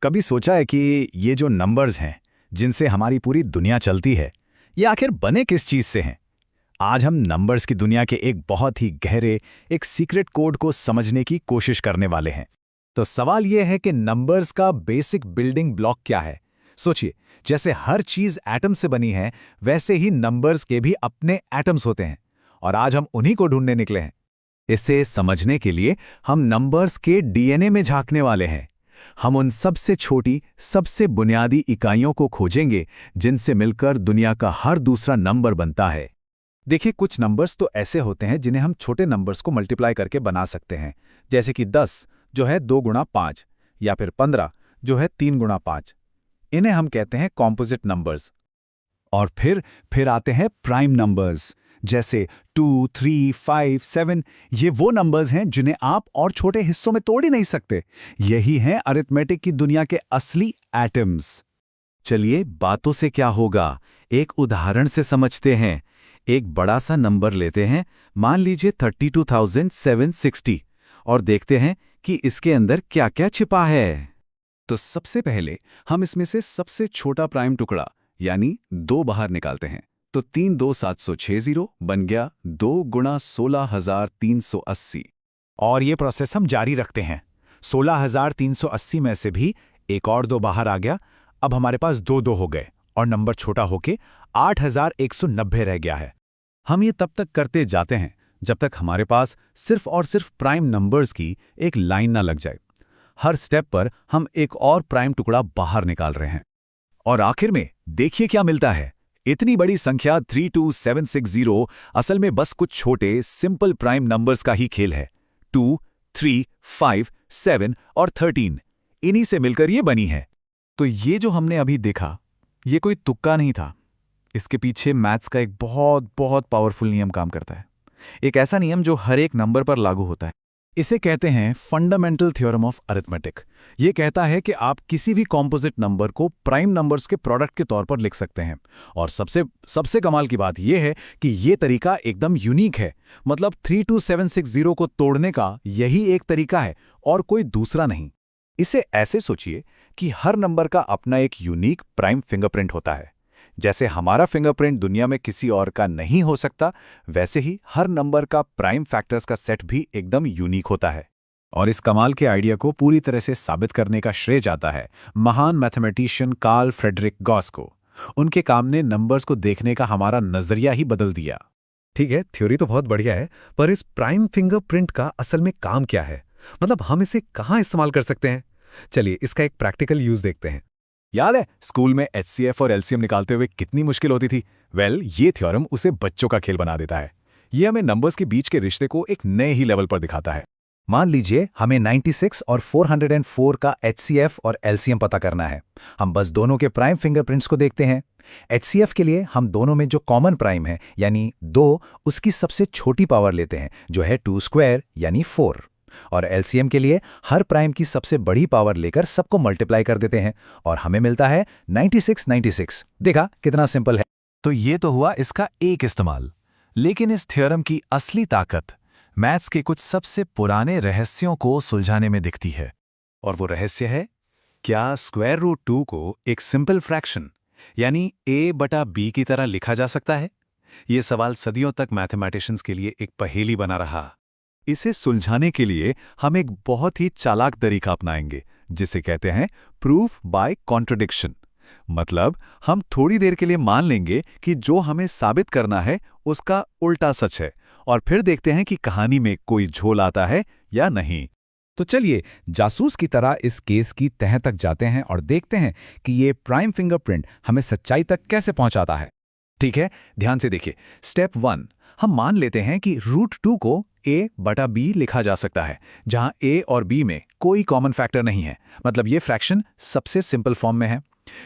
कभी सोचा है कि ये जो नंबर्स हैं जिनसे हमारी पूरी दुनिया चलती है, ये आखिर बने किस चीज़ से हैं? आज हम नंबर्स की दुनिया के एक बहुत ही गहरे, एक सीक्रेट कोड को समझने की कोशिश करने वाले हैं। तो सवाल ये है कि नंबर्स का बेसिक बिल्डिंग ब्लॉक क्या है। सोचिए, जैसे हर चीज़ एटम से बनी है, वैसे ही नंबर्स के भी अपने एटम्स होते हैं, और आज हम उन्हीं को ढूंढने निकले हैं। इसे समझने के लिए हम नंबर्स के डीएनए में झांकने वाले हैं। हम उन सबसे छोटी, सबसे बुनियादी इकाइयों को खोजेंगे जिनसे मिलकर दुनिया का हर दूसरा नंबर बनता है। देखिए, कुछ नंबर्स तो ऐसे होते हैं जिन्हें हम छोटे नंबर्स को मल्टीप्लाई करके बना सकते हैं, जैसे कि 10 जो है 2 गुणा 5, या फिर 15 जो है 3 गुणा 5। इन्हें हम कहते हैं कॉम्पोजिट नंबर्स। और फिर आते हैं प्राइम नंबर्स, जैसे 2, 3, 5, 7। ये वो नंबर्स हैं जिन्हें आप और छोटे हिस्सों में तोड़ ही नहीं सकते। यही हैं अरिथमेटिक की दुनिया के असली एटम्स। चलिए, बातों से क्या होगा, एक उदाहरण से समझते हैं। एक बड़ा सा नंबर लेते हैं, मान लीजिए 32,760, और देखते हैं कि इसके अंदर क्या क्या छिपा है। तो सबसे पहले हम इसमें से सबसे छोटा प्राइम टुकड़ा यानी 2 बाहर निकालते हैं। तो 32760 बन गया 2 गुणा 16,380। और ये प्रोसेस हम जारी रखते हैं। 16,380 में से भी एक और 2 बाहर आ गया। अब हमारे पास 2 हो गए और नंबर छोटा होके 8,190 रह गया है। हम ये तब तक करते जाते हैं जब तक हमारे पास सिर्फ और सिर्फ प्राइम नंबर्स की एक लाइन ना लग जाए। हर स्टेप पर हम एक और प्राइम टुकड़ा बाहर निकाल रहे हैं, और आखिर में देखिए क्या मिलता है। इतनी बड़ी संख्या 32760 असल में बस कुछ छोटे सिंपल प्राइम नंबर्स का ही खेल है। 2, 3, 5, 7 और 13, इन्हीं से मिलकर ये बनी है। तो ये जो हमने अभी देखा, ये कोई तुक्का नहीं था। इसके पीछे मैथ्स का एक बहुत बहुत पावरफुल नियम काम करता है। एक ऐसा नियम जो हर एक नंबर पर लागू होता है। इसे कहते हैं फंडामेंटल थ्योरम ऑफ अरिथमेटिक। ये कहता है कि आप किसी भी कॉम्पोजिट नंबर को प्राइम नंबर्स के प्रोडक्ट के तौर पर लिख सकते हैं। और सबसे कमाल की बात यह है कि ये तरीका एकदम यूनिक है। मतलब 32760 को तोड़ने का यही एक तरीका है और कोई दूसरा नहीं। इसे ऐसे सोचिए कि हर नंबर का अपना एक यूनिक प्राइम फिंगरप्रिंट होता है। जैसे हमारा फिंगरप्रिंट दुनिया में किसी और का नहीं हो सकता, वैसे ही हर नंबर का प्राइम फैक्टर्स का सेट भी एकदम यूनिक होता है। और इस कमाल के आइडिया को पूरी तरह से साबित करने का श्रेय जाता है महान मैथमेटिशियन कार्ल फ्रेडरिक गॉस को। उनके काम ने नंबर्स को देखने का हमारा नजरिया ही बदल दिया। ठीक है, थ्योरी तो बहुत बढ़िया है, पर इस प्राइम फिंगरप्रिंट का असल में काम क्या है? मतलब हम इसे कहाँ इस्तेमाल कर सकते हैं? चलिए, इसका एक प्रैक्टिकल यूज देखते हैं। याद है स्कूल में एचसीएफ और एलसीएम निकालते हुए कितनी मुश्किल होती थी? ये थ्योरम उसे बच्चों का खेल बना देता है। ये हमें नंबर्स के बीच के रिश्ते को एक नए ही लेवल पर दिखाता है। मान लीजिए हमें 96 और 404 का एचसीएफ और एलसीएम पता करना है। हम बस दोनों के प्राइम फिंगरप्रिंट्स को देखते हैं। एचसीएफ के लिए हम दोनों में जो कॉमन प्राइम है यानी 2, उसकी सबसे छोटी पावर लेते हैं जो है 2 स्क्वायर यानी 4। और एलसीएम के लिए हर प्राइम की सबसे बड़ी पावर लेकर सबको मल्टीप्लाई कर देते हैं और हमें मिलता है 96। देखा कितना सिंपल है। तो ये तो हुआ इसका एक इस्तेमाल। लेकिन इस थ्योरम की असली ताकत मैथ्स के कुछ सबसे पुराने रहस्यों को सुलझाने में दिखती है। और वो रहस्य है, क्या स्क्वायर रूट 2 को एक सिंपल फ्रैक्शन यानी a/b की तरह लिखा जा सकता है? ये सवाल सदियों तक मैथमेटिशियंस के लिए एक पहेली बना रहा। इसे सुलझाने के लिए हम एक बहुत ही चालाक तरीका अपनाएंगे, जिसे कहते हैं प्रूफ बाय कॉन्ट्रडिक्शन। मतलब हम थोड़ी देर के लिए मान लेंगे कि जो हमें साबित करना है उसका उल्टा सच है, और फिर देखते हैं कि कहानी में कोई झोल आता है या नहीं। तो चलिए जासूस की तरह इस केस की तह तक जाते हैं और देखते हैं कि ये प्राइम फिंगरप्रिंट हमें सच्चाई तक कैसे पहुंचाता है। ठीक है, ध्यान से देखिए। स्टेप 1, हम मान लेते हैं कि रूट 2 को a/b लिखा जा सकता है, जहां a और b में कोई कॉमन फैक्टर नहीं है। मतलब ये फ्रैक्शन सबसे सिंपल फॉर्म में है।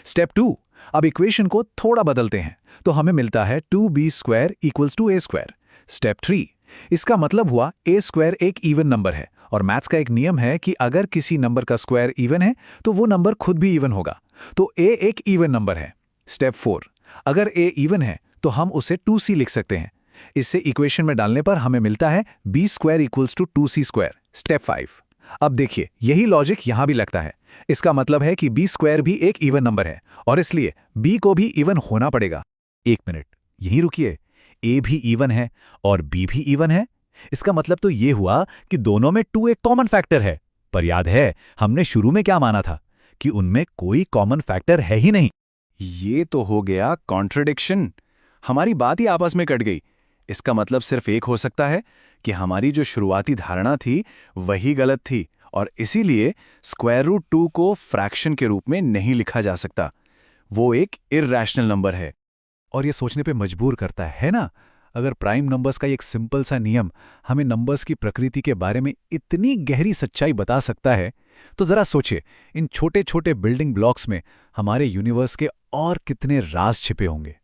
स्टेप 2, अब इक्वेशन को थोड़ा बदलते हैं तो हमें मिलता है 2b² = a²। स्टेप 3, इसका मतलब हुआ a² एक इवन नंबर है, और मैथ्स का एक नियम है कि अगर किसी नंबर का स्क्वायर इवन है तो वो नंबर खुद भी इवन होगा। तो a एक इवन नंबर है। स्टेप 4, अगर a इवन है तो हम उसे 2c लिख सकते हैं। इससे इक्वेशन में डालने पर हमें मिलता है b² = 2c²। स्टेप 5, अब देखिए यही लॉजिक यहां भी लगता है। इसका मतलब है कि बी स्क्वायर भी एक इवन नंबर है और इसलिए बी को भी इवन होना पड़ेगा। एक मिनट, यहीं रुकिए। ए भी इवन है और बी भी इवन है। इसका मतलब तो ये हुआ कि दोनों में 2 एक कॉमन फैक्टर है। पर याद है हमने शुरू में क्या माना था कि उनमें कोई कॉमन फैक्टर है ही नहीं। ये तो हो गया कॉन्ट्रडिक्शन। हमारी बात ही आपस में कट गई। इसका मतलब सिर्फ एक हो सकता है कि हमारी जो शुरुआती धारणा थी वही गलत थी और इसीलिए स्क्वायर रूट 2 को फ्रैक्शन के रूप में नहीं लिखा जा सकता। वो एक इर्रेशनल नंबर है। और ये सोचने पे मजबूर करता है ना, अगर प्राइम नंबर्स का एक सिंपल सा नियम हमें नंबर्स की प्रकृति के बारे में इतनी गहरी सच्चाई बता सकता है, तो जरा सोचिए इन छोटे छोटे बिल्डिंग ब्लॉक्स में हमारे यूनिवर्स के और कितने राज छिपे होंगे।